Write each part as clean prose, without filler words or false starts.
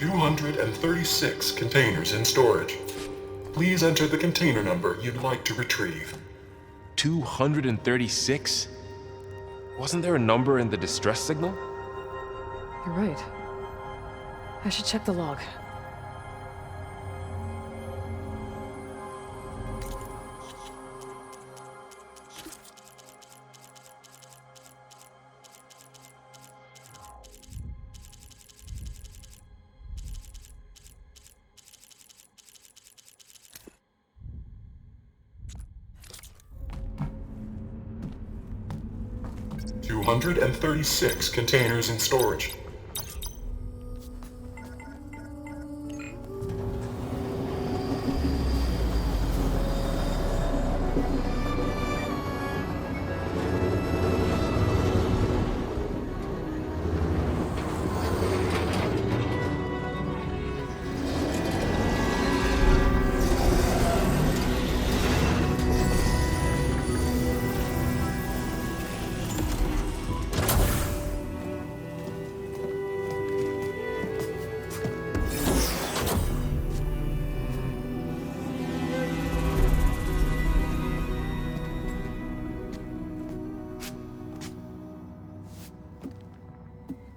236 containers in storage. Please enter the container number you'd like to retrieve. 236? Wasn't there a number in the distress signal? You're right. I should check the log. And 36 containers in storage.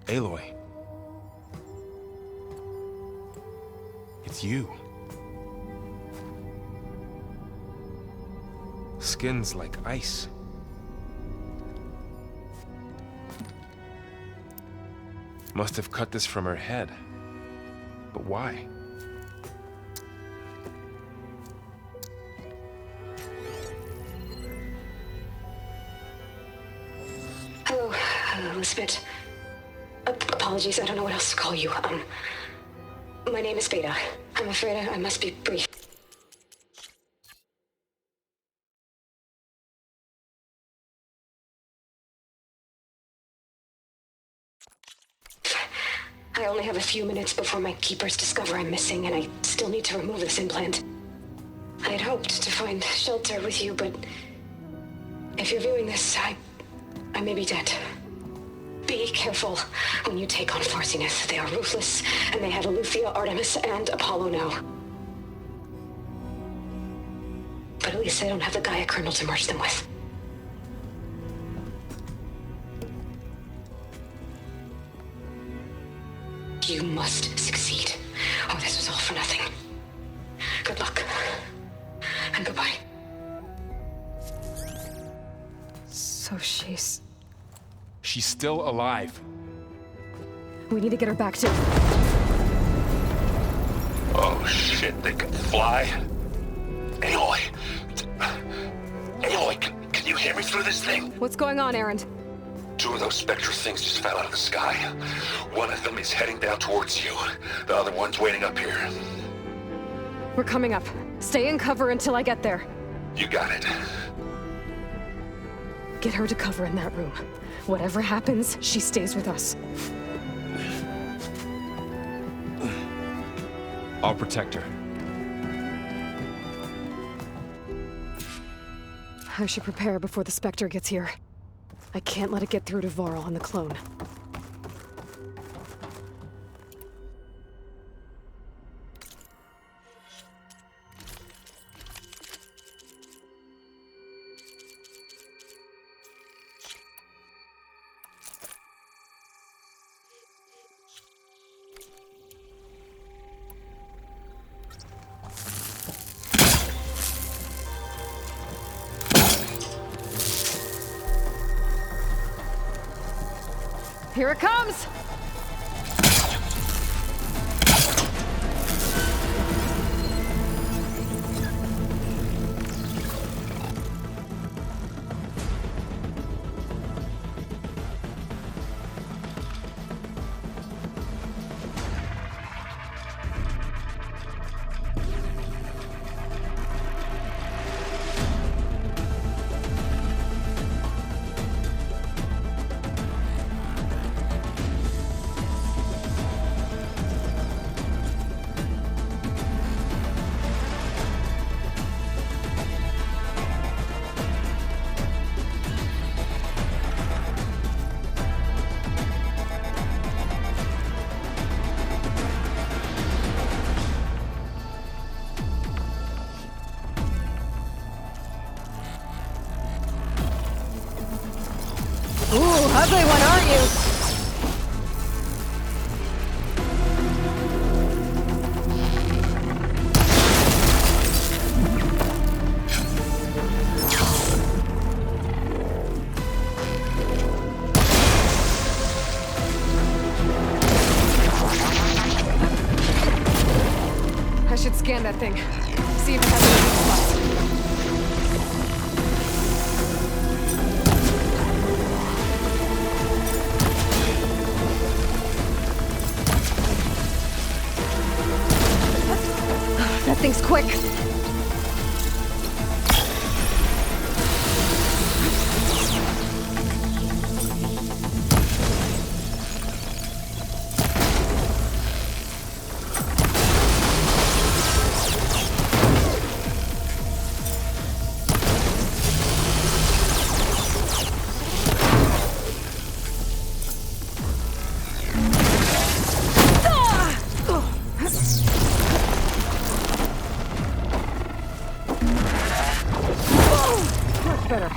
Aloy. It's you. Skin's like ice. Must have cut this from her head. But why? Hello, Elizabeth. Apologies, I don't know what else to call you. My name is Beta. I'm afraid I must be brief. I only have a few minutes before my keepers discover I'm missing, and I still need to remove this implant. I had hoped to find shelter with you, but if you're viewing this, I may be dead. Be careful when you take on Farsineth. They are ruthless, and they have Eleuthia, Artemis, and Apollo now. But at least they don't have the Gaia kernel to merge them with. You must succeed, or this was all for nothing. Good luck, and goodbye. So she's... She's still alive. We need to get her back to... Oh shit, they can fly? Aloy! Aloy, can you hear me through this thing? What's going on, Erend? 2 of those Spectre things just fell out of the sky. One of them is heading down towards you. The other one's waiting up here. We're coming up. Stay in cover until I get there. You got it. Get her to cover in that room. Whatever happens, she stays with us. I'll protect her. I should prepare before the Spectre gets here. I can't let it get through to Varl and the clone. Here it comes! Ooh, ugly one, aren't you? I should scan that thing. See if it has any weak spots. That thing's quick. Much better.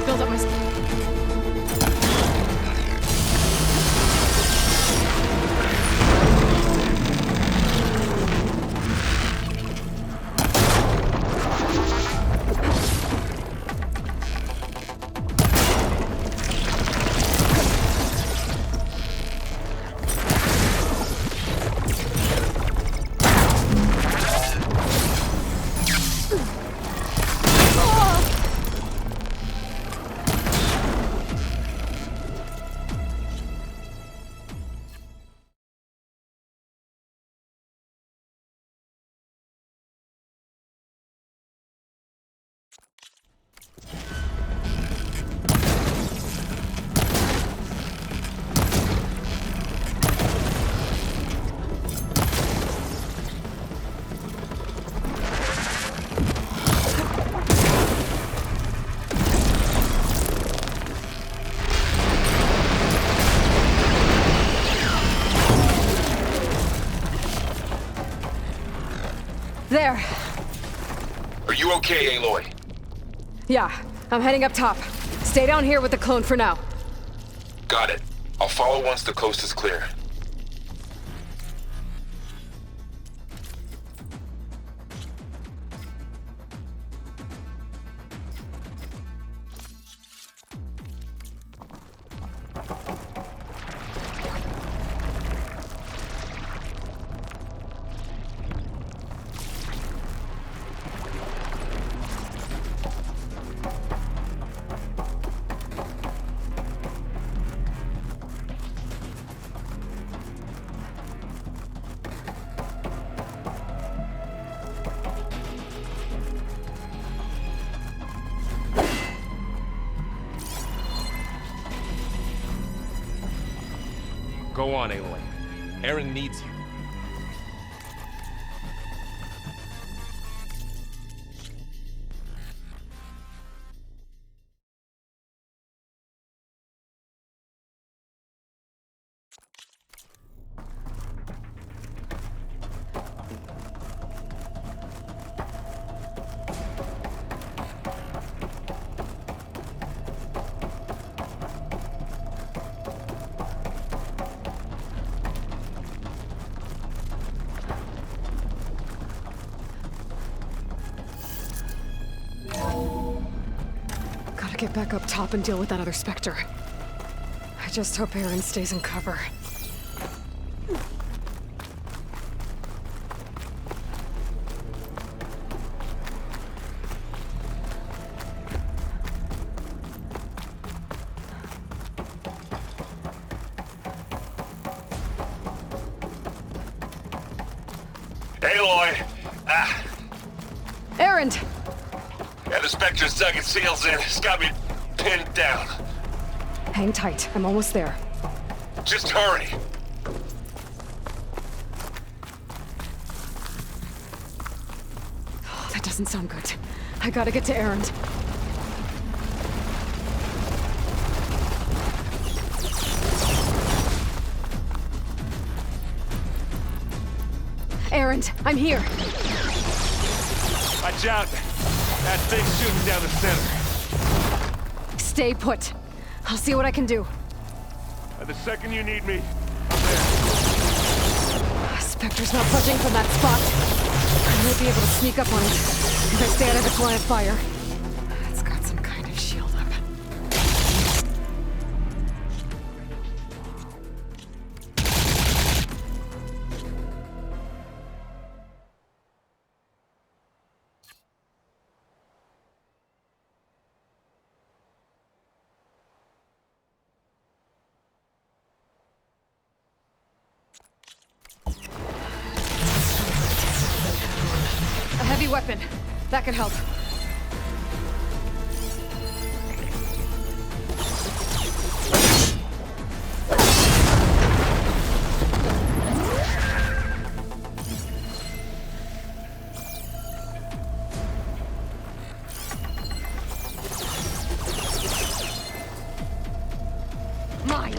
Build up my... There. Are you okay, Aloy? Yeah, I'm heading up top. Stay down here with the clone for now. Got it. I'll follow once the coast is clear. Go on, Aloy. Erend needs you. Gotta get back up top and deal with that other Spectre. I just hope Aaron stays in cover. Aloy! Aaron! Yeah, the Spectre's dug its heels in. It's got me pinned down. Hang tight. I'm almost there. Just hurry. Oh, that doesn't sound good. I gotta get to Aaron. Aaron, I'm here. Watch out! That thing's shooting down the center. Stay put. I'll see what I can do. The second you need me, Spectre's not budging from that spot. I might be able to sneak up on it if I stay out of its line of fire. It's got some kind of shield up. A heavy weapon. That could help. Mine.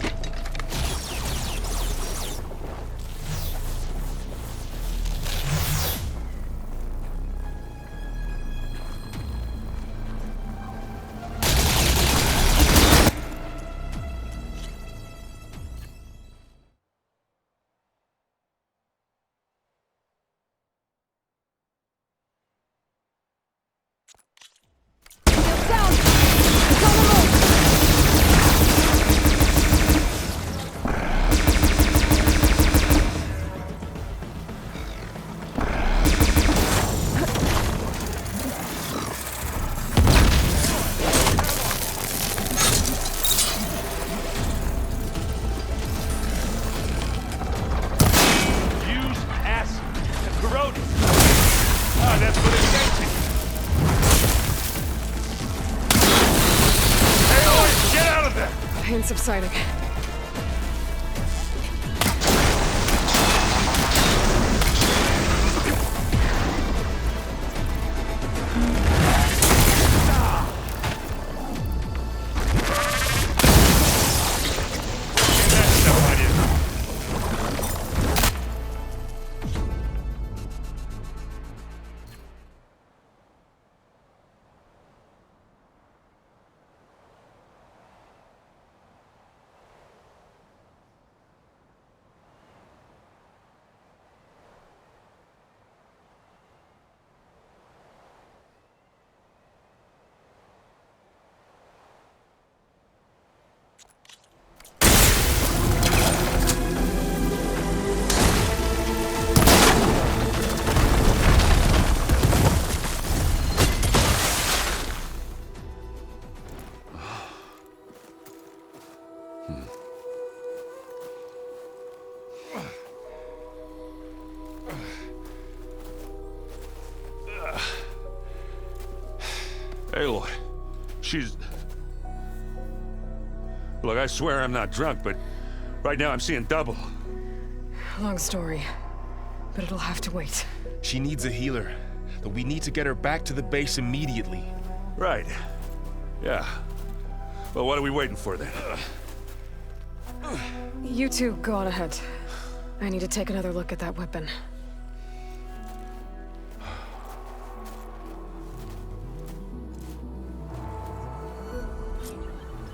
Down! It's on the move! use acid and corrode it. Ah, that's what it's getting. Aloy, get out of there! Pain subsiding. Get that stuff out of here. Aloy, she's... Look, I swear I'm not drunk, but right now I'm seeing double. Long story, but it'll have to wait. She needs a healer, but we need to get her back to the base immediately. Right. Yeah. Well, what are we waiting for then? You two go on ahead. I need to take another look at that weapon.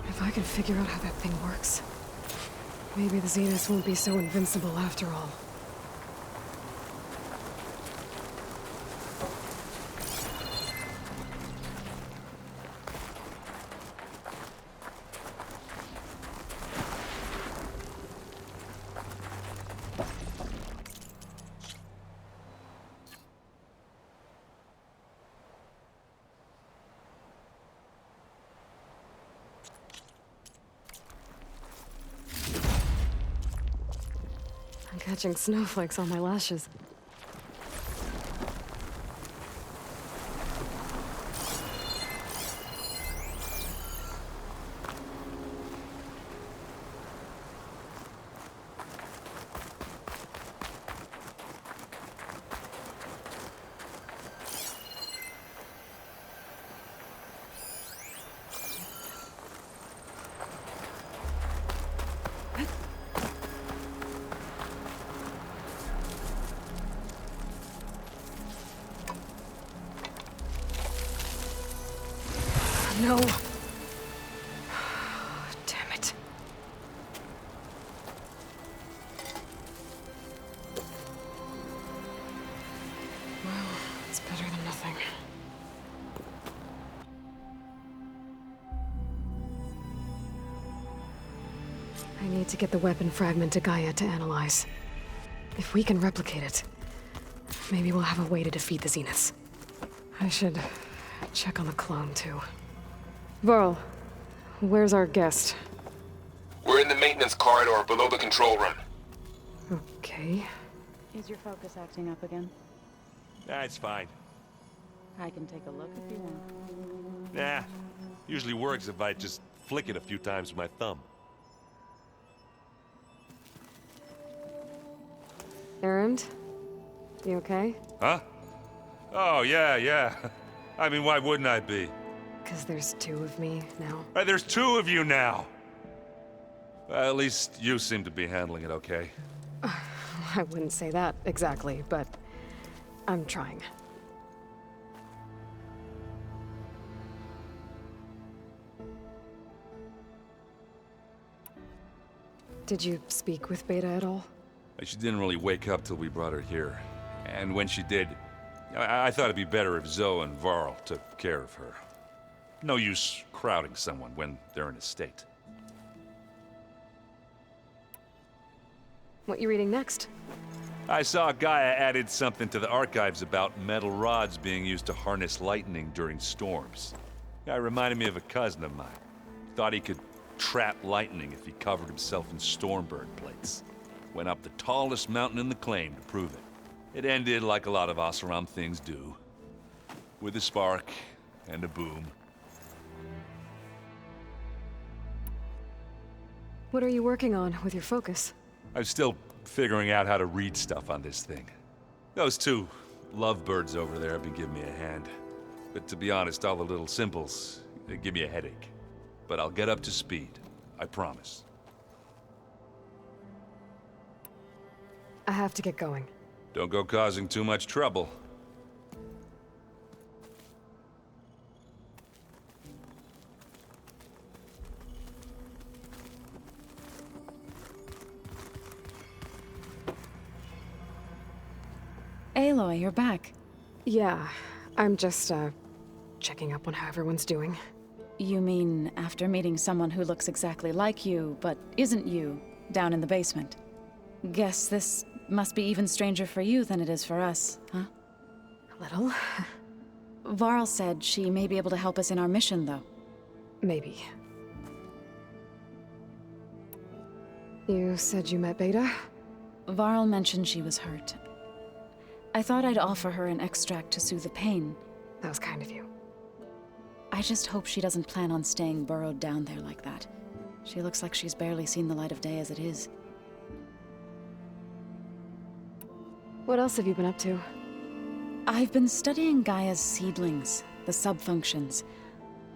If I can figure out how that thing works, maybe the Zeniths won't be so invincible after all. I'm catching snowflakes on my lashes. No. Damn it. Well, it's better than nothing. I need to get the weapon fragment to Gaia to analyze. If we can replicate it, maybe we'll have a way to defeat the Zeniths. I should check on the clone, too. Varl, where's our guest? We're in the maintenance corridor below the control room. Okay. Is your focus acting up again? Nah, it's fine. I can take a look if you want. Nah, usually works if I just flick it a few times with my thumb. Erend? You okay? Huh? Oh, yeah. I mean, why wouldn't I be? Because there's two of me now. There's two of you now! Well, at least you seem to be handling it okay. I wouldn't say that exactly, but I'm trying. Did you speak with Beta at all? She didn't really wake up till we brought her here. And when she did, I thought it'd be better if Zoe and Varl took care of her. No use crowding someone when they're in a state. What you reading next? I saw Gaia added something to the archives about metal rods being used to harness lightning during storms. Guy reminded me of a cousin of mine. Thought he could trap lightning if he covered himself in Stormbird plates. Went up the tallest mountain in the claim to prove it. It ended like a lot of Oseram things do. With a spark and a boom. What are you working on with your focus? I'm still figuring out how to read stuff on this thing. Those two lovebirds over there have been giving me a hand. But to be honest, all the little symbols, they give me a headache. But I'll get up to speed. I promise. I have to get going. Don't go causing too much trouble. Aloy, you're back. Yeah, I'm just, checking up on how everyone's doing. You mean after meeting someone who looks exactly like you, but isn't you, down in the basement? Guess this must be even stranger for you than it is for us, huh? A little. Varl said she may be able to help us in our mission, though. Maybe. You said you met Beta? Varl mentioned she was hurt. I thought I'd offer her an extract to soothe the pain. That was kind of you. I just hope she doesn't plan on staying burrowed down there like that. She looks like she's barely seen the light of day as it is. What else have you been up to? I've been studying Gaia's seedlings, the subfunctions.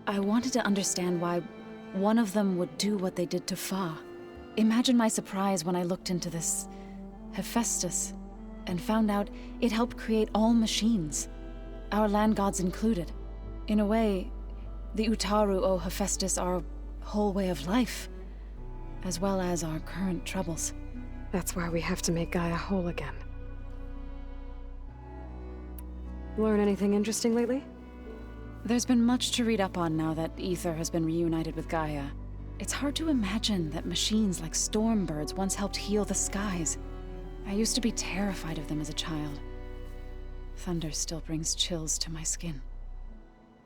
I wanted to understand why one of them would do what they did to Fa. Imagine my surprise when I looked into this Hephaestus and found out it helped create all machines, our land gods included. In a way, the Utaru owe Hephaestus our whole way of life, as well as our current troubles. That's why we have to make Gaia whole again. Learn anything interesting lately? There's been much to read up on now that Aether has been reunited with Gaia. It's hard to imagine that machines like Stormbirds once helped heal the skies. I used to be terrified of them as a child. Thunder still brings chills to my skin.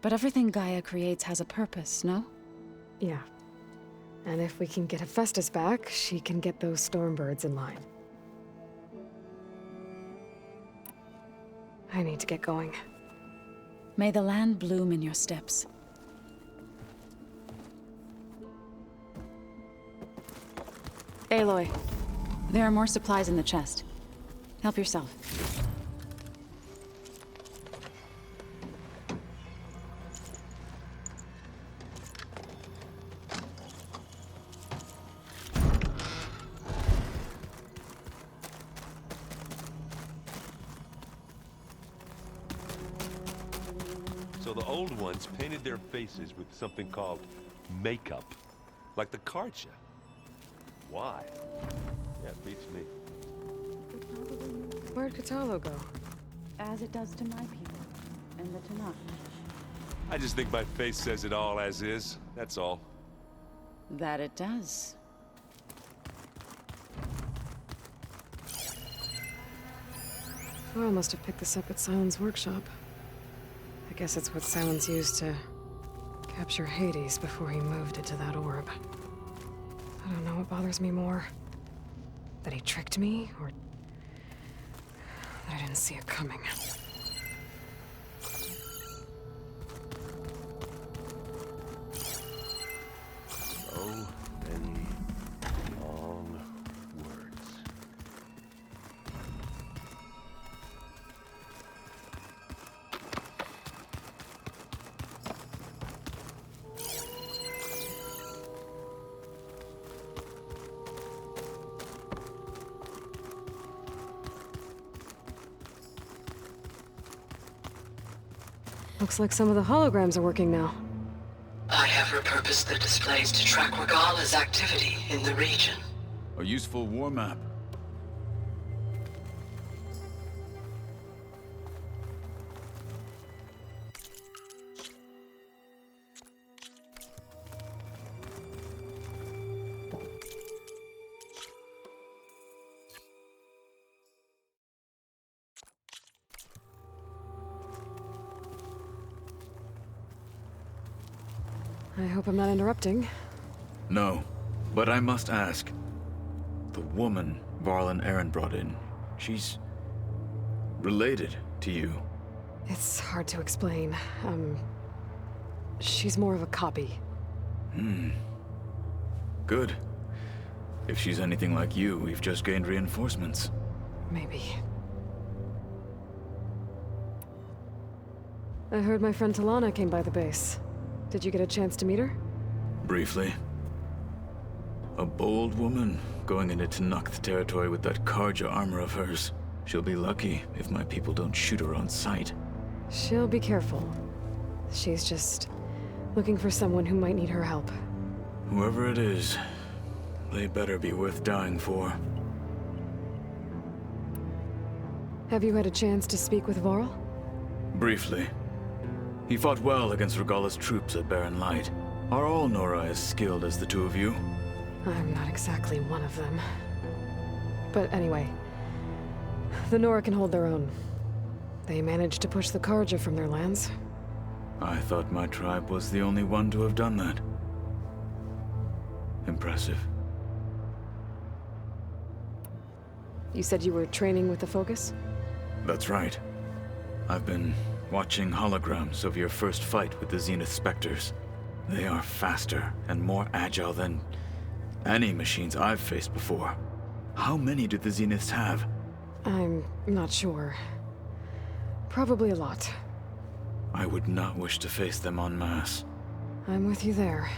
But everything Gaia creates has a purpose, no? Yeah. And if we can get Hephaestus back, she can get those Stormbirds in line. I need to get going. May the land bloom in your steps. Aloy, there are more supplies in the chest. Help yourself. So the old ones painted their faces with something called makeup, like the Karja. Why? Yeah, it beats me. Where'd Kotallo go? As it does to my people, and the Tanakh. I just think my face says it all as is, that's all. That it does. Varl must have picked this up at Sylens' workshop. I guess it's what Sylens used to capture Hades before he moved it to that orb. I don't know what bothers me more. That he tricked me, or that I didn't see it coming. So many long words. Looks like some of the holograms are working now. I have repurposed the displays to track Regala's activity in the region. A useful war map. I hope I'm not interrupting. No, but I must ask. The woman Varl and Eren brought in, she's related to you. It's hard to explain. She's more of a copy. Good. If she's anything like you, we've just gained reinforcements. Maybe. I heard my friend Talana came by the base. Did you get a chance to meet her? Briefly. A bold woman going into Tanakh territory with that Karja armor of hers. She'll be lucky if my people don't shoot her on sight. She'll be careful. She's just looking for someone who might need her help. Whoever it is, they better be worth dying for. Have you had a chance to speak with Varl? Briefly. He fought well against Regala's troops at Barren Light. Are all Nora as skilled as the two of you? I'm not exactly one of them. But anyway, the Nora can hold their own. They managed to push the Karja from their lands. I thought my tribe was the only one to have done that. Impressive. You said you were training with the Focus? That's right. I've been watching holograms of your first fight with the Zenith Spectres. They are faster and more agile than any machines I've faced before. How many do the Zeniths have? I'm not sure. Probably a lot. I would not wish to face them en masse. I'm with you there.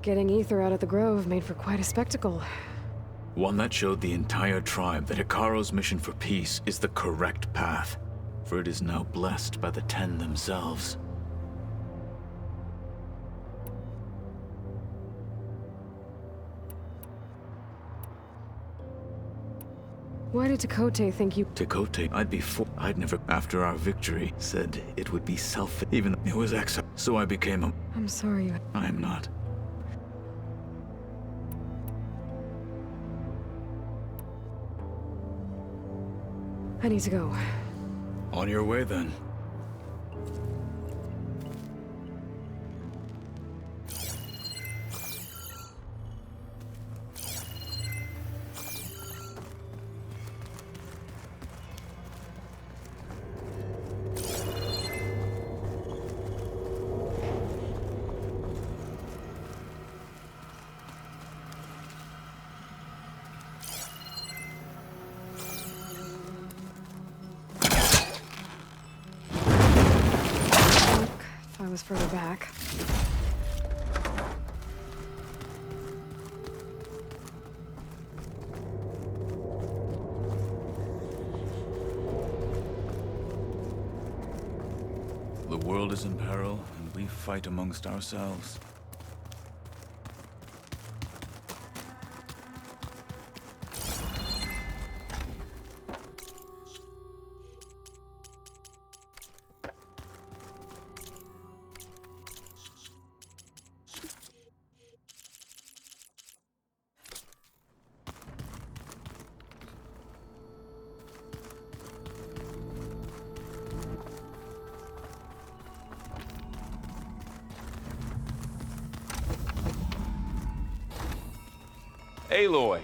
Getting Ether out of the Grove made for quite a spectacle. One that showed the entire tribe that Hekarro's mission for peace is the correct path, for it is now blessed by the Ten themselves. Why did Tekote think you— Tekote, I'd never, after our victory, said it would be even it was exile. So I became a— I'm sorry you— I am not. I need to go. On your way, then. I was further back. The world is in peril, and we fight amongst ourselves. Aloy!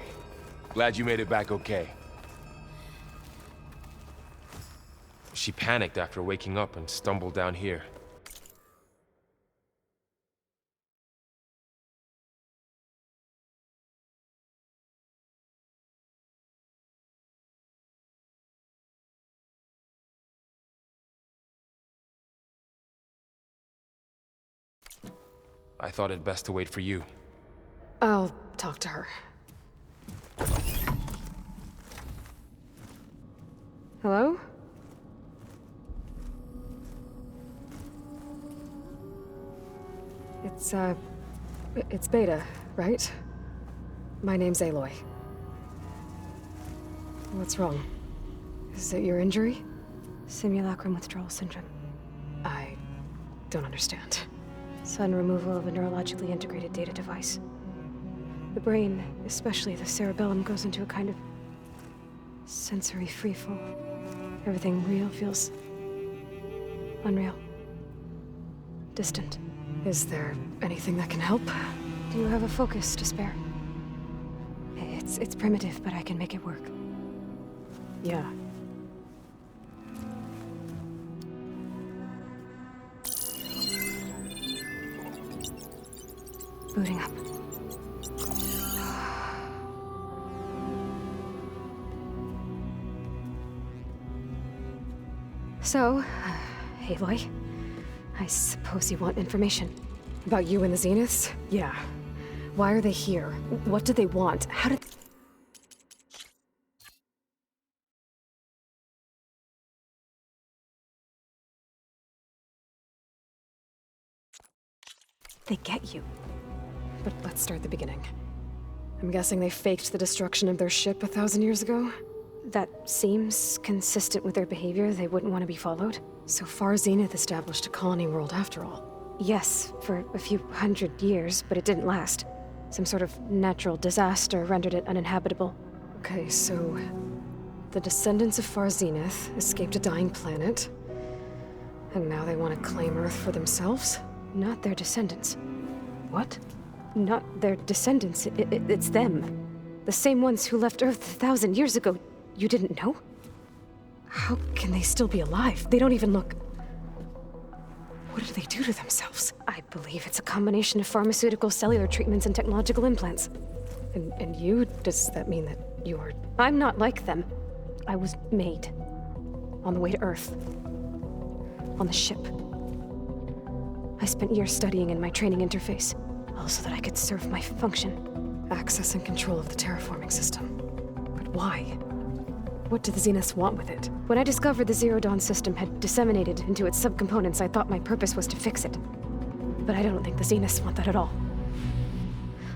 Glad you made it back okay. She panicked after waking up and stumbled down here. I thought it best to wait for you. I'll talk to her. Hello? It's Beta, right? My name's Aloy. What's wrong? Is it your injury? Simulacrum withdrawal syndrome. I don't understand. Sudden removal of a neurologically integrated data device. The brain, especially the cerebellum, goes into a kind of sensory freefall. Everything real feels unreal. Distant. Is there anything that can help? Do you have a focus to spare? It's primitive, but I can make it work. Yeah. Booting up. So, Aloy, I suppose you want information. About you and the Zeniths? Yeah. Why are they here? What do they want? How did... They get you. But let's start at the beginning. I'm guessing they faked the destruction of their ship 1,000 years ago? That seems consistent with their behavior. They wouldn't want to be followed. So far, Zenith established a colony world after all. Yes, for a few hundred years, but it didn't last. Some sort of natural disaster rendered it uninhabitable. Okay, so... the descendants of Far Zenith escaped a dying planet, and now they want to claim Earth for themselves? Not their descendants. What? Not their descendants. It's them. The same ones who left Earth 1,000 years ago. You didn't know? How can they still be alive? They don't even look... What did they do to themselves? I believe it's a combination of pharmaceutical, cellular treatments, and technological implants. And you? Does that mean that you're... I'm not like them. I was made. On the way to Earth. On the ship. I spent years studying in my training interface. all so that I could serve my function. Access and control of the terraforming system. But why? What did the Zeniths want with it? When I discovered the Zero Dawn system had disseminated into its subcomponents, I thought my purpose was to fix it. But I don't think the Zeniths want that at all.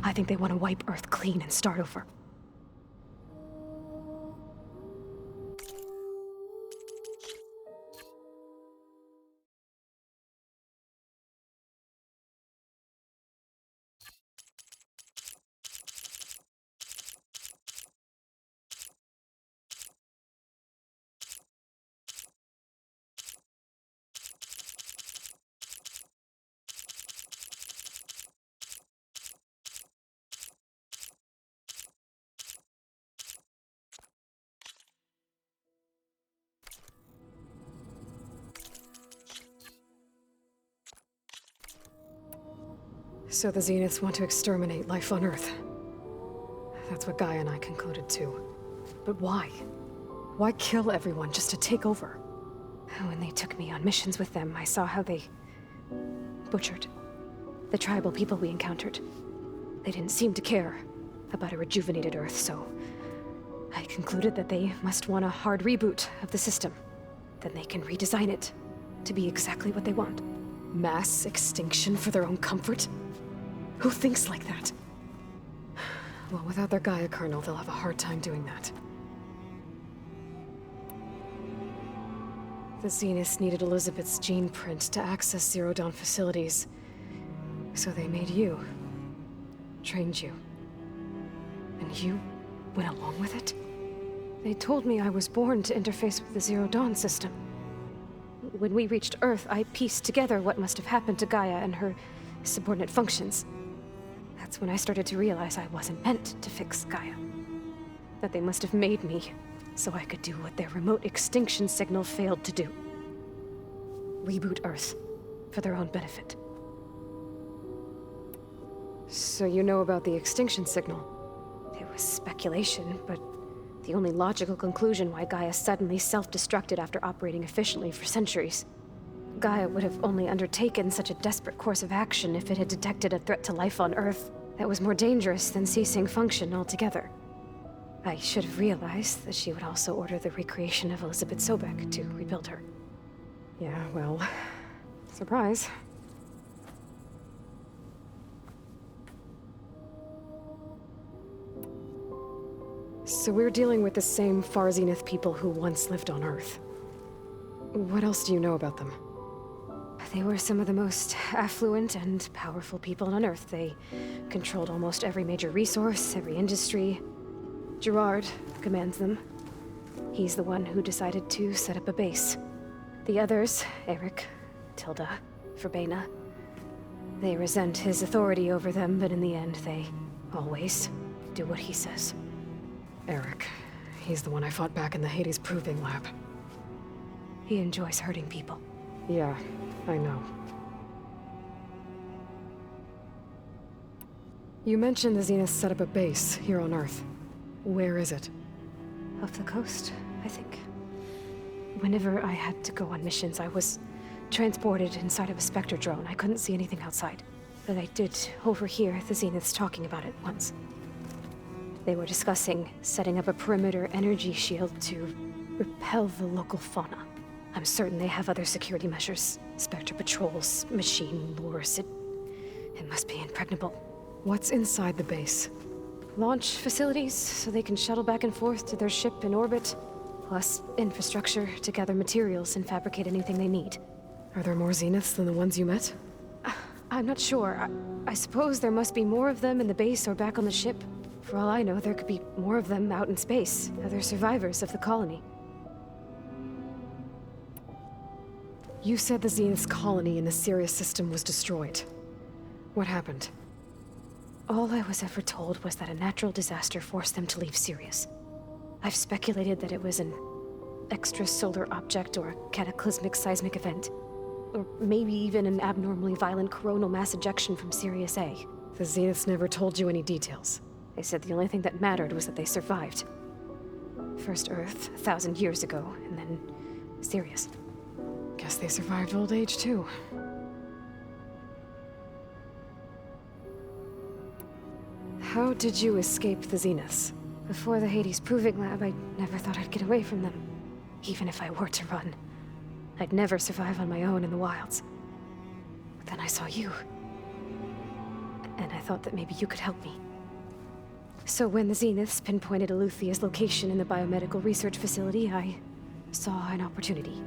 I think they want to wipe Earth clean and start over. So the Zeniths want to exterminate life on Earth. That's what Gaia and I concluded too. But why? Why kill everyone just to take over? When they took me on missions with them, I saw how they butchered the tribal people we encountered. They didn't seem to care about a rejuvenated Earth, so I concluded that they must want a hard reboot of the system. Then they can redesign it to be exactly what they want. Mass extinction for their own comfort? Who thinks like that? Well, without their Gaia kernel, they'll have a hard time doing that. The Zeniths needed Elizabeth's gene print to access Zero Dawn facilities. So they made you. Trained you. And you went along with it? They told me I was born to interface with the Zero Dawn system. When we reached Earth, I pieced together what must have happened to Gaia and her subordinate functions. That's when I started to realize I wasn't meant to fix Gaia. That they must have made me so I could do what their remote extinction signal failed to do. Reboot Earth for their own benefit. So you know about the extinction signal? It was speculation, but the only logical conclusion why Gaia suddenly self-destructed after operating efficiently for centuries. Gaia would have only undertaken such a desperate course of action if it had detected a threat to life on Earth that was more dangerous than ceasing function altogether. I should have realized that she would also order the recreation of Elizabeth Sobek to rebuild her. Yeah, well, surprise. So we're dealing with the same Far Zenith people who once lived on Earth. What else do you know about them? They were some of the most affluent and powerful people on Earth. They controlled almost every major resource, every industry. Gerard commands them. He's the one who decided to set up a base. The others, Eric, Tilda, Verbena, they resent his authority over them, but in the end, they always do what he says. Eric. He's the one I fought back in the Hades Proving Lab. He enjoys hurting people. Yeah, I know. You mentioned the Zeniths set up a base here on Earth. Where is it? Off the coast, I think. Whenever I had to go on missions, I was transported inside of a Spectre drone. I couldn't see anything outside. But I did overhear the Zeniths talking about it once. They were discussing setting up a perimeter energy shield to repel the local fauna. I'm certain they have other security measures. Spectre patrols, machine lures. It must be impregnable. What's inside the base? Launch facilities, so they can shuttle back and forth to their ship in orbit. Plus infrastructure to gather materials and fabricate anything they need. Are there more Zeniths than the ones you met? I'm not sure. I suppose there must be more of them in the base or back on the ship. For all I know, there could be more of them out in space, other survivors of the colony. You said the Zenith's colony in the Sirius system was destroyed. What happened? All I was ever told was that a natural disaster forced them to leave Sirius. I've speculated that it was an extrasolar object or a cataclysmic seismic event. Or maybe even an abnormally violent coronal mass ejection from Sirius A. The Zeniths never told you any details. They said the only thing that mattered was that they survived. First Earth, 1,000 years ago, and then Sirius. Guess they survived old age, too. How did you escape the Zeniths? Before the Hades Proving Lab, I never thought I'd get away from them. Even if I were to run. I'd never survive on my own in the wilds. But then I saw you. And I thought that maybe you could help me. So when the Zeniths pinpointed Eluthia's location in the biomedical research facility, I saw an opportunity.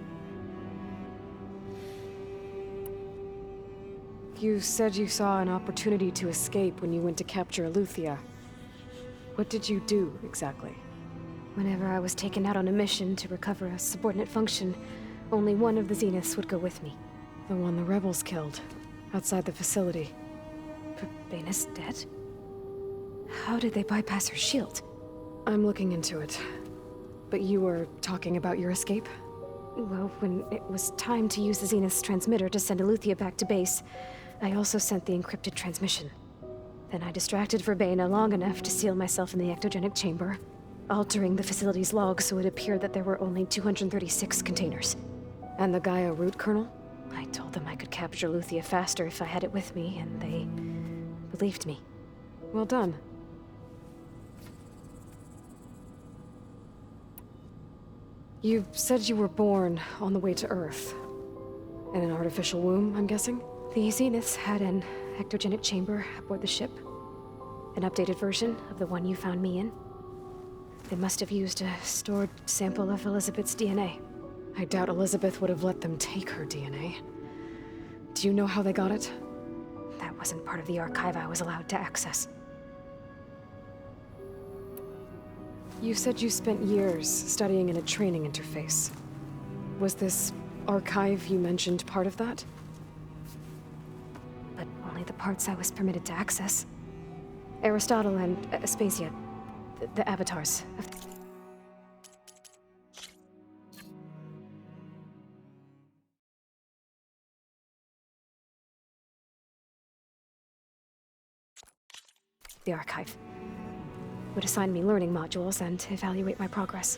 You said you saw an opportunity to escape when you went to capture Eluthia. What did you do, exactly? Whenever I was taken out on a mission to recover a subordinate function, only one of the Zeniths would go with me. The one the rebels killed, outside the facility. Baina's dead? How did they bypass her shield? I'm looking into it. But you were talking about your escape? Well, when it was time to use the Zenith's transmitter to send Eluthia back to base, I also sent the encrypted transmission. Then I distracted Verbena long enough to seal myself in the ectogenic chamber, altering the facility's log so it appeared that there were only 236 containers. And the Gaia root kernel? I told them I could capture Eluthia faster if I had it with me, and they believed me. Well done. You said you were born on the way to Earth. In an artificial womb, I'm guessing? The Zeniths had an ectogenic chamber aboard the ship. An updated version of the one you found me in. They must have used a stored sample of Elizabeth's DNA. I doubt Elizabeth would have let them take her DNA. Do you know how they got it? That wasn't part of the archive I was allowed to access. You said you spent years studying in a training interface. Was this archive you mentioned part of that? But only the parts I was permitted to access. Aristotle and Aspasia, the avatars of... the archive. Would assign me learning modules and evaluate my progress.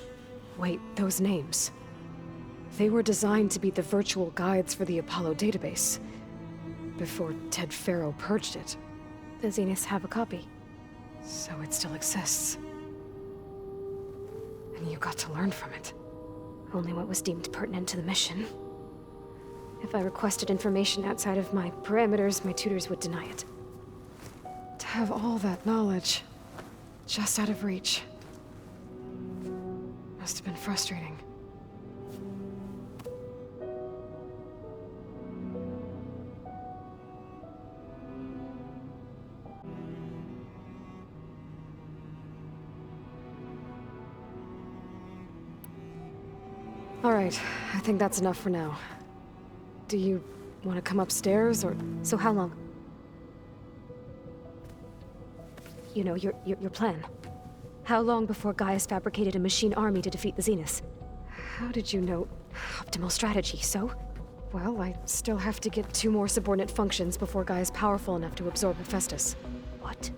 Wait, those names. They were designed to be the virtual guides for the Apollo database. Before Ted Faro purged it. The Zeniths have a copy. So it still exists. And you got to learn from it. Only what was deemed pertinent to the mission. If I requested information outside of my parameters, my tutors would deny it. To have all that knowledge, just out of reach. Must have been frustrating. All right, I think that's enough for now. Do you want to come upstairs, or... So how long? You know, your plan. How long before Gaia's fabricated a machine army to defeat the Zeniths? How did you know? Optimal strategy, so? Well, I still have to get 2 more subordinate functions before Gaia's powerful enough to absorb Hephaestus. What?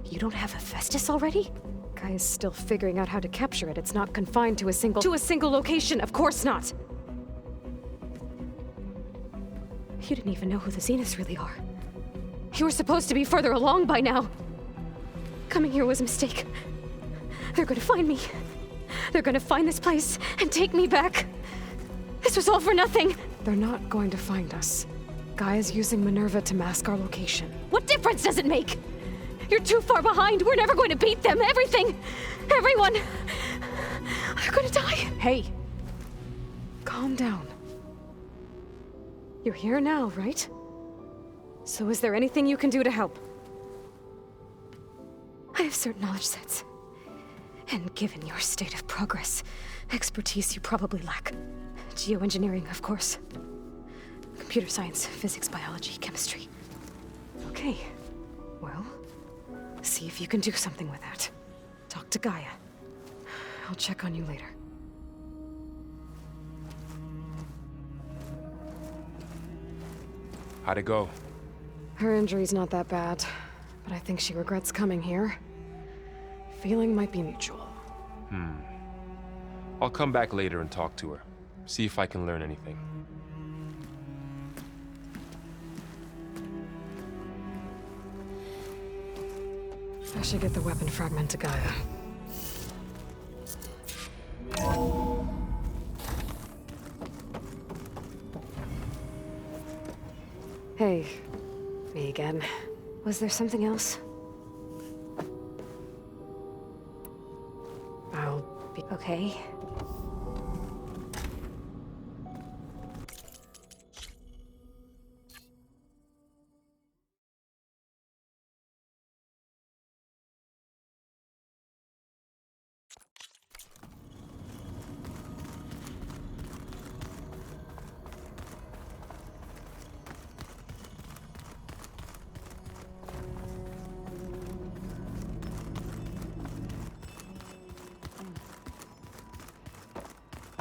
You don't have Hephaestus already? Gaia's still figuring out how to capture it. It's not confined to a single... To a single location! Of course not! You didn't even know who the Zeniths really are. You were supposed to be further along by now! Coming here was a mistake. They're gonna find me. They're gonna find this place and take me back. This was all for nothing! They're not going to find us. Gaia's using Minerva to mask our location. What difference does it make? You're too far behind. We're never going to beat them. Everything, everyone, are gonna die. Hey, calm down. You're here now, right? So is there anything you can do to help? I have certain knowledge sets. And given your state of progress, expertise you probably lack. Geoengineering, of course. Computer science, physics, biology, chemistry. Okay. Well, see if you can do something with that. Talk to Gaia. I'll check on you later. How'd it go? Her injury's not that bad, but I think she regrets coming here. Feeling might be mutual. I'll come back later and talk to her. See if I can learn anything. I should get the weapon fragment to Gaia. Hey, me again. Was there something else? I'll be okay.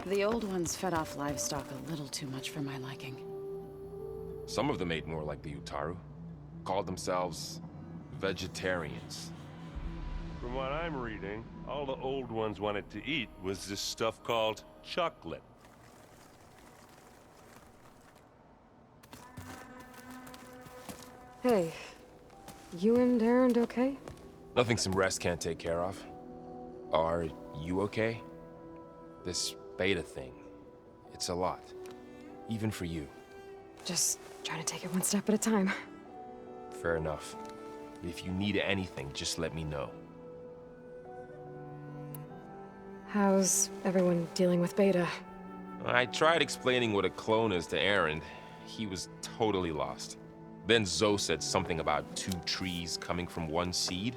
The old ones fed off livestock a little too much for my liking. Some of them ate more like the Utaru. Called themselves vegetarians. From what I'm reading, all the old ones wanted to eat was this stuff called chocolate. Hey, you and Erend okay? Nothing some rest can't take care of. Are you okay? This beta thing, it's a lot. Even for you. Just trying to take it one step at a time. Fair enough. If you need anything, just let me know. How's everyone dealing with Beta? I tried explaining what a clone is to Erend. He was totally lost. Then Zoe said something about 2 trees coming from 1 seed.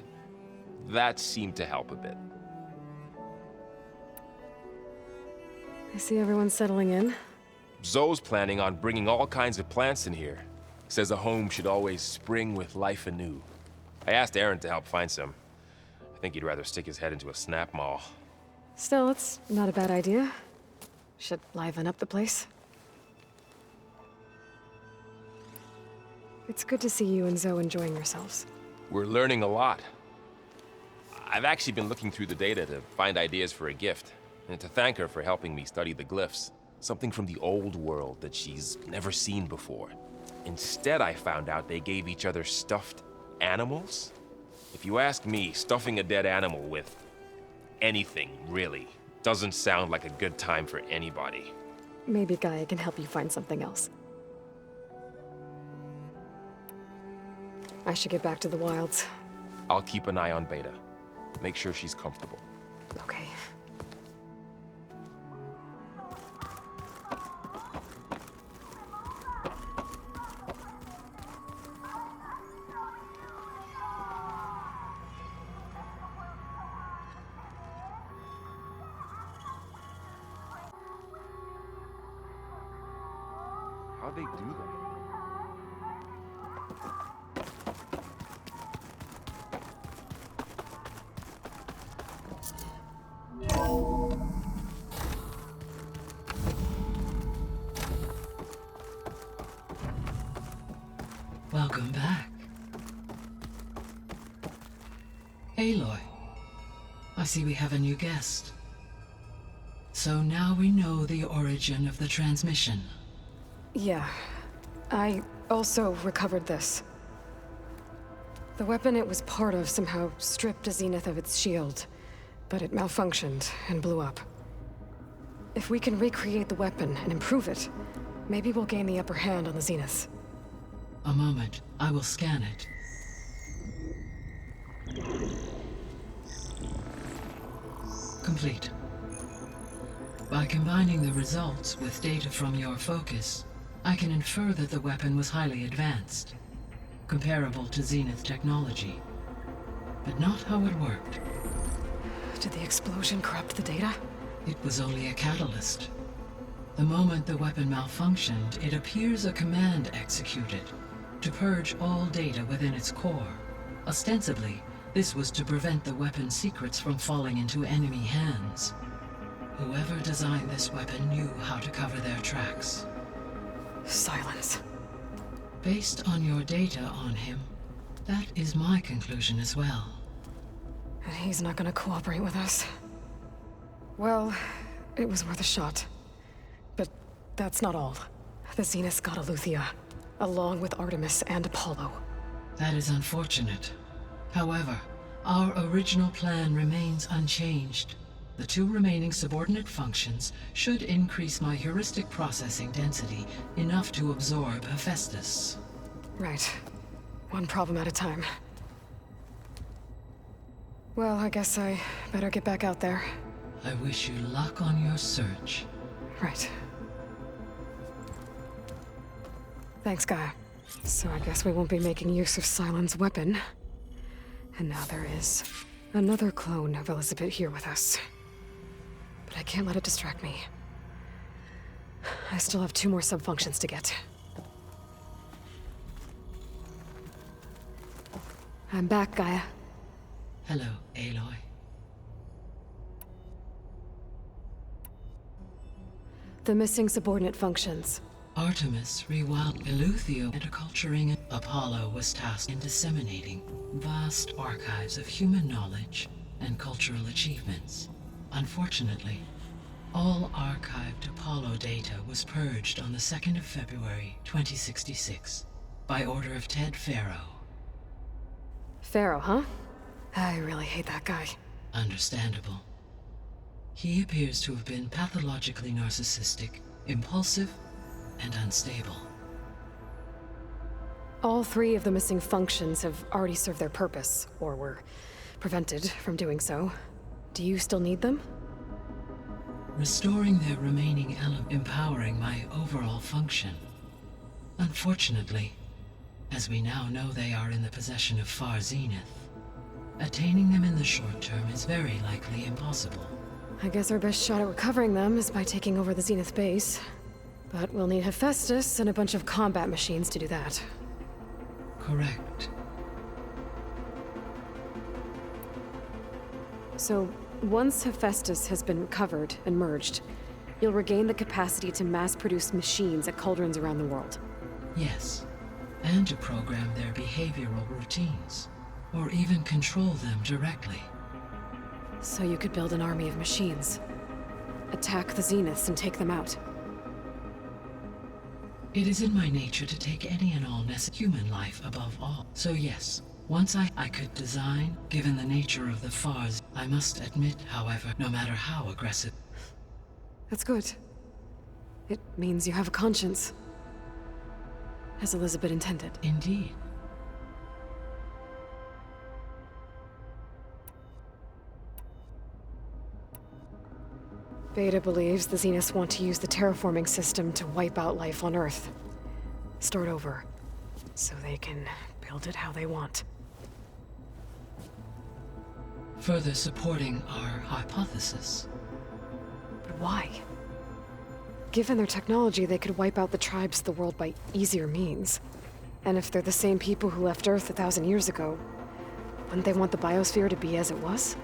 That seemed to help a bit. I see everyone settling in. Zoe's planning on bringing all kinds of plants in here. Says a home should always spring with life anew. I asked Erend to help find some. I think he'd rather stick his head into a snap mall. Still, it's not a bad idea. Should liven up the place. It's good to see you and Zoe enjoying yourselves. We're learning a lot. I've actually been looking through the data to find ideas for a gift, and to thank her for helping me study the glyphs. Something from the old world that she's never seen before. Instead, I found out they gave each other stuffed animals. If you ask me, stuffing a dead animal with anything, really, doesn't sound like a good time for anybody. Maybe Gaia can help you find something else. I should get back to the wilds. I'll keep an eye on Beta. Make sure she's comfortable. Okay. How'd they do that? Welcome back. Aloy, I see we have a new guest. So now we know the origin of the transmission. Yeah. I also recovered this. The weapon it was part of somehow stripped Zenith of its shield, but it malfunctioned and blew up. If we can recreate the weapon and improve it, maybe we'll gain the upper hand on the Zeniths. A moment, I will scan it. Complete. By combining the results with data from your focus, I can infer that the weapon was highly advanced, comparable to Zenith technology, but not how it worked. Did the explosion corrupt the data? It was only a catalyst. The moment the weapon malfunctioned, it appears a command executed to purge all data within its core. Ostensibly, this was to prevent the weapon's secrets from falling into enemy hands. Whoever designed this weapon knew how to cover their tracks. Silence. Based on your data on him, that is my conclusion as well. And he's not gonna cooperate with us. Well, it was worth a shot. But that's not all. The Zeniths got Aletheia, along with Artemis and Apollo. That is unfortunate. However, Our original plan remains unchanged. The 2 remaining subordinate functions should increase my heuristic processing density enough to absorb Hephaestus. Right. One problem at a time. Well, I guess I better get back out there. I wish you luck on your search. Right. Thanks, Gaia. So I guess we won't be making use of Sylens' weapon. And now there is another clone of Elizabeth here with us. But I can't let it distract me. I still have 2 more sub-functions to get. I'm back, Gaia. Hello, Aloy. The missing subordinate functions. Artemis rewound Eleuthio and acculturing Apollo was tasked in disseminating vast archives of human knowledge and cultural achievements. Unfortunately, all archived Apollo data was purged on the 2nd of February, 2066, by order of Ted Faro. Pharaoh, huh? I really hate that guy. Understandable. He appears to have been pathologically narcissistic, impulsive, and unstable. All 3 of the missing functions have already served their purpose, or were prevented from doing so. Do you still need them? Restoring their remaining element, empowering my overall function. Unfortunately, as we now know they are in the possession of Far Zenith, attaining them in the short term is very likely impossible. I guess our best shot at recovering them is by taking over the Zenith base. But we'll need Hephaestus and a bunch of combat machines to do that. Correct. So, once Hephaestus has been recovered and merged, you'll regain the capacity to mass-produce machines at cauldrons around the world. Yes, and to program their behavioral routines, or even control them directly. So you could build an army of machines. Attack the Zeniths and take them out. It is in my nature to take any and all human life above all. So yes, once I could design, given the nature of the Fars, I must admit, however, no matter how aggressive. That's good. It means you have a conscience. As Elizabeth intended. Indeed. Beta believes the Zeniths want to use the terraforming system to wipe out life on Earth. Start over, so they can build it how they want. Further supporting our hypothesis. But why? Given their technology, they could wipe out the tribes of the world by easier means. And if they're the same people who left Earth 1,000 years ago, wouldn't they want the biosphere to be as it was?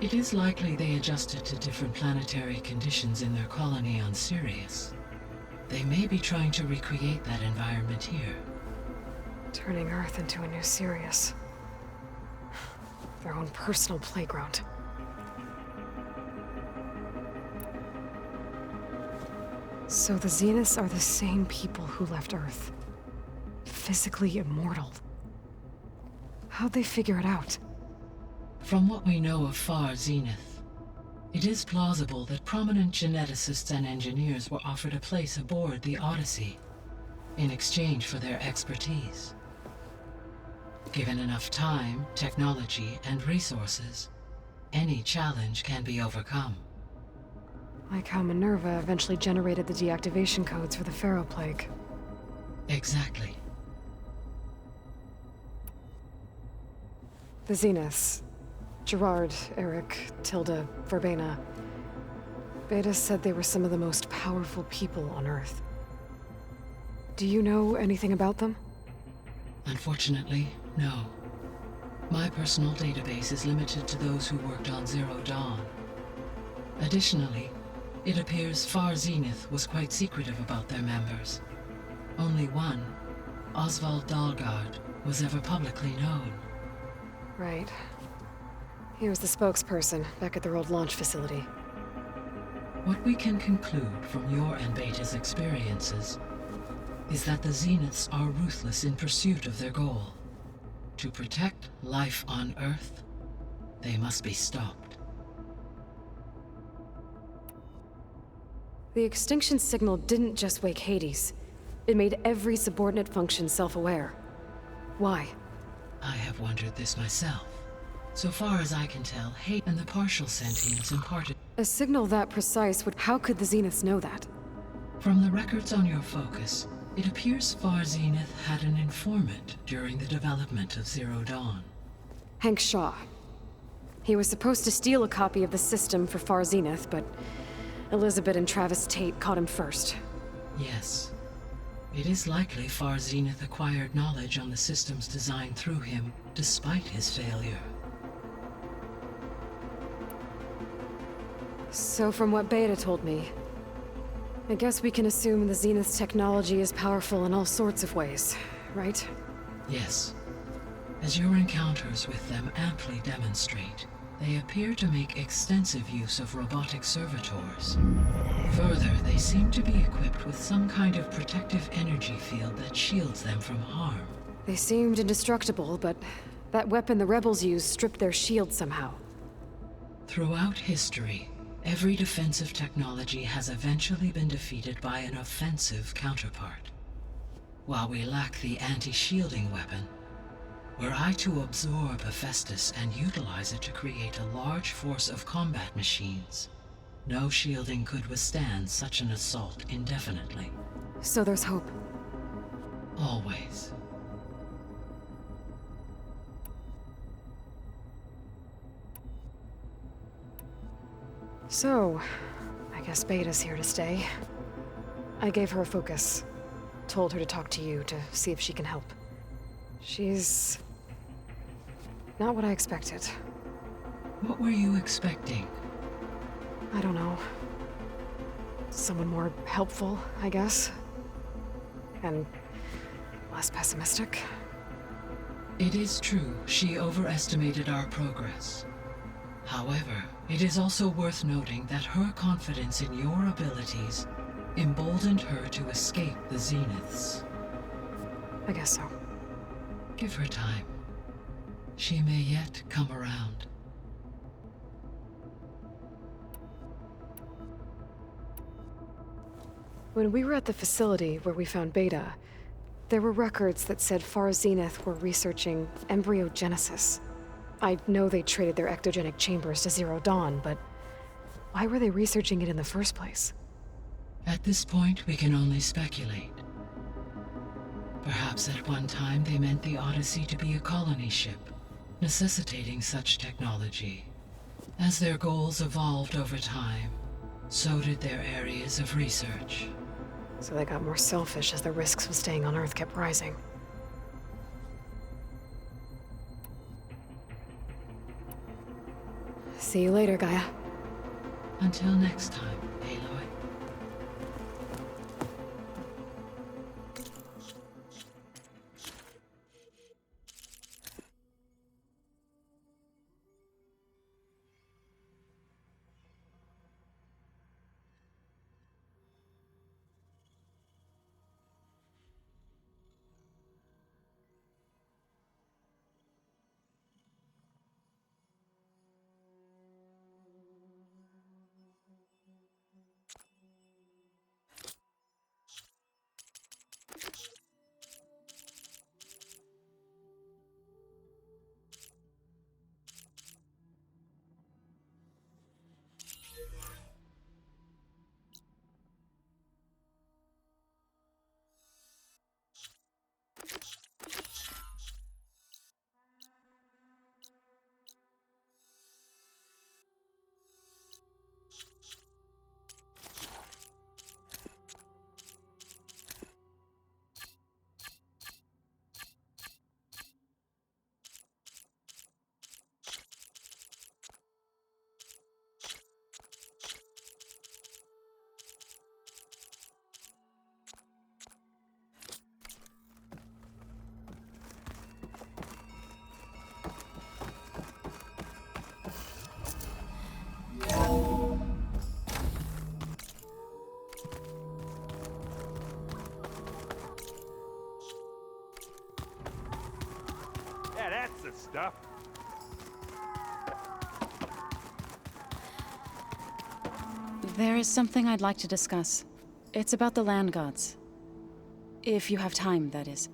It is likely they adjusted to different planetary conditions in their colony on Sirius. They may be trying to recreate that environment here. Turning Earth into a new Sirius. Their own personal playground. So the Zeniths are the same people who left Earth. Physically immortal. How'd they figure it out? From what we know of Far Zenith, it is plausible that prominent geneticists and engineers were offered a place aboard the Odyssey in exchange for their expertise. Given enough time, technology, and resources, any challenge can be overcome. Like how Minerva eventually generated the deactivation codes for the Pharaoh Plague. Exactly. The Zeniths. Gerard, Eric, Tilda, Verbena. Beta said they were some of the most powerful people on Earth. Do you know anything about them? Unfortunately, no. My personal database is limited to those who worked on Zero Dawn. Additionally, it appears Far Zenith was quite secretive about their members. Only one, Oswald Dahlgard, was ever publicly known. Right. He was the spokesperson back at their old launch facility. What we can conclude from your and Beta's experiences is that the Zeniths are ruthless in pursuit of their goal. to protect life on Earth, they must be stopped. The extinction signal didn't just wake Hades. It made every subordinate function self-aware. Why? I have wondered this myself. So far as I can tell, hate and the partial sentience imparted. A signal that precise would... How could the Zeniths know that? From the records on your focus, it appears Far Zenith had an informant during the development of Zero Dawn. Hank Shaw. He was supposed to steal a copy of the system for Far Zenith, but Elizabeth and Travis Tate caught him first. Yes. It is likely Far Zenith acquired knowledge on the systems designed through him, despite his failure. So from what Beta told me, I guess we can assume the Zenith's technology is powerful in all sorts of ways, right? Yes. As your encounters with them amply demonstrate, they appear to make extensive use of robotic servitors. Further, they seem to be equipped with some kind of protective energy field that shields them from harm. They seemed indestructible, but that weapon the rebels used stripped their shield somehow. Throughout history, every defensive technology has eventually been defeated by an offensive counterpart. While we lack the anti-shielding weapon, were I to absorb Hephaestus and utilize it to create a large force of combat machines, no shielding could withstand such an assault indefinitely. So there's hope. Always. So, I guess Beta's here to stay. I gave her a focus. Told her to talk to you to see if she can help. She's... not what I expected. What were you expecting? I don't know. Someone more helpful, I guess. And less pessimistic. It is true, she overestimated our progress. However, it is also worth noting that her confidence in your abilities emboldened her to escape the Zeniths. I guess so. Give her time. She may yet come around. When we were at the facility where we found Beta, there were records that said Far Zenith were researching embryogenesis. I know they traded their ectogenic chambers to Zero Dawn, but why were they researching it in the first place? At this point, we can only speculate. Perhaps at one time they meant the Odyssey to be a colony ship, necessitating such technology. As their goals evolved over time, so did their areas of research. So they got more selfish as the risks of staying on Earth kept rising. See you later, Gaia. Until next time, Aloy. Stop. There is something I'd like to discuss. It's about the land gods. If you have time, that is.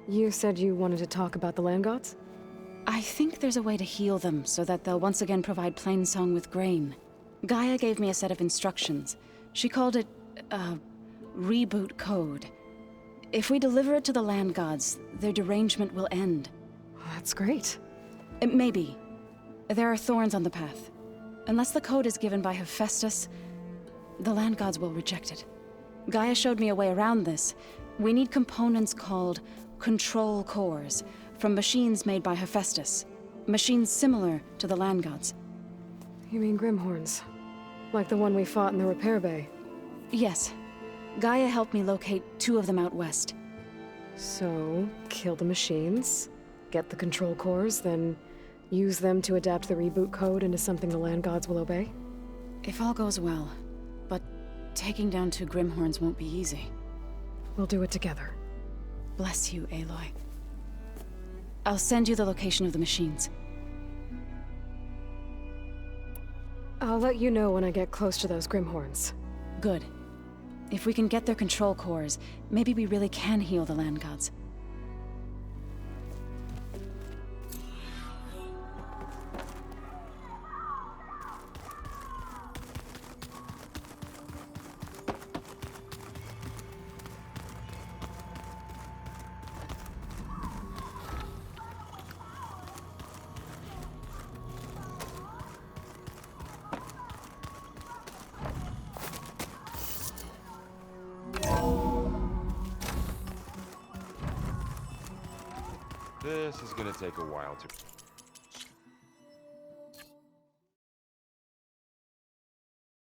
You said you wanted to talk about the land gods? I think there's a way to heal them so that they'll once again provide Plainsong with grain. Gaia gave me a set of instructions. She called it, reboot code. If we deliver it to the land gods, their derangement will end. That's great. Maybe. There are thorns on the path. Unless the code is given by Hephaestus, the land gods will reject it. Gaia showed me a way around this. We need components called control cores from machines made by Hephaestus. Machines similar to the land gods. You mean Grimhorns? Like the one we fought in the repair bay? Yes. Gaia helped me locate 2 of them out west. So, kill the machines, get the control cores, then use them to adapt the reboot code into something the land gods will obey? If all goes well. But taking down 2 Grimhorns won't be easy. We'll do it together. Bless you, Aloy. I'll send you the location of the machines. I'll let you know when I get close to those Grimhorns. Good. If we can get their control cores, maybe we really can heal the land gods. This is gonna take a while to...